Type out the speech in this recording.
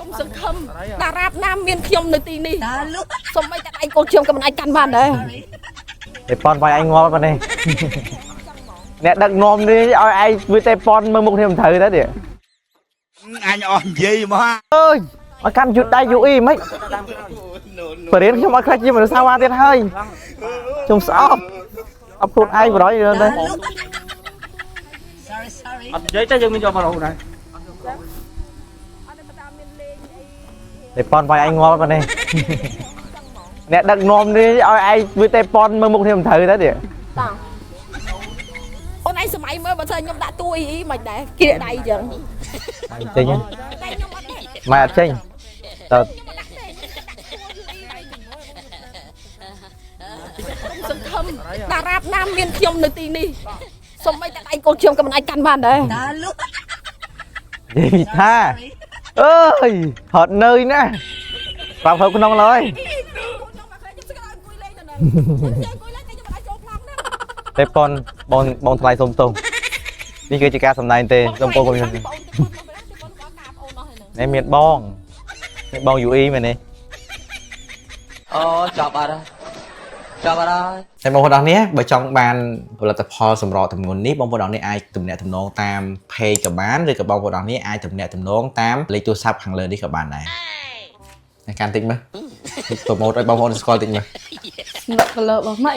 ខ្ញុំសង្ឃឹមតារាបណាមានខ្ញុំនៅទីនេះសូម្បីតែដៃកូនខ្ញុំក៏មិនអាចកាន់បានដែរតែប៉ុនវាយឯងងាប់ប៉ុណ្ណេះអ្នកដឹកនាំនេះឲ្យឯងវាតែប៉ុនមើលមុខនេះមិនត្រូវទេទៀតអញអស់និយាយមកអើយឲ្យកាន់យូរដៃយូរអីមិនបរិញ្ញាខ្ញុំអត់ខ្លាចជាមនុស្សសាវ៉ាទៀតហើយខ្ញុំស្អប់អបខ្លួនឯងបរយទៅអត់និយាយទេយើងមានយកមករហូតដែរតែប៉ុនវាយឯងងាប់ប៉ុណ្ណេះអ្នកដឹកនាំនេះឲ្យឯងវាតែប៉ុនមើលមុខនេះមិនត្រូវទេទៀតតាអូនឯងសម័យមើលបើថាខ្ញុំដាក់តួអ៊ីមិនដែរគៀកដៃអញ្ចឹងចេញតែខ្ញុំអត់ទេម៉ែអត់ចេញតើសង្ឃឹមតារាបណាមានខ្ញុំនៅទីនេះសូម្បីតែដៃកូនខ្ញុំក៏មិនអាចកាន់បានដែរនិយាយថាអើយហត់នឿយណាប្រាប់ហៅក្នុងឡើយតែប៉ុនបងថ្លៃសុំទោសនេះគឺជាការសម្ដែងទេសុំបងខ្ញុំនេះមានបងយូអ៊ីមែនទេអូចាប់អត់ចាប់អត់តែបងប្អូនអរនេះបើចង់បានផលិតផលសម្រក់ទម្ងន់នេះបងប្អូនអរនេះអាចទំនាក់ទំនងតាម page ក៏បានឬក៏បងប្អូនអរនេះអាចទំនាក់ទំនងតាមលេខទូរស័ព្ទខាងលើនេះក៏បានដែរកាន់តិចមើលប្រម៉ូទឲ្យបងប្អូនស្គាល់តិចមើលស្នឹកលើរបស់ម៉ៃ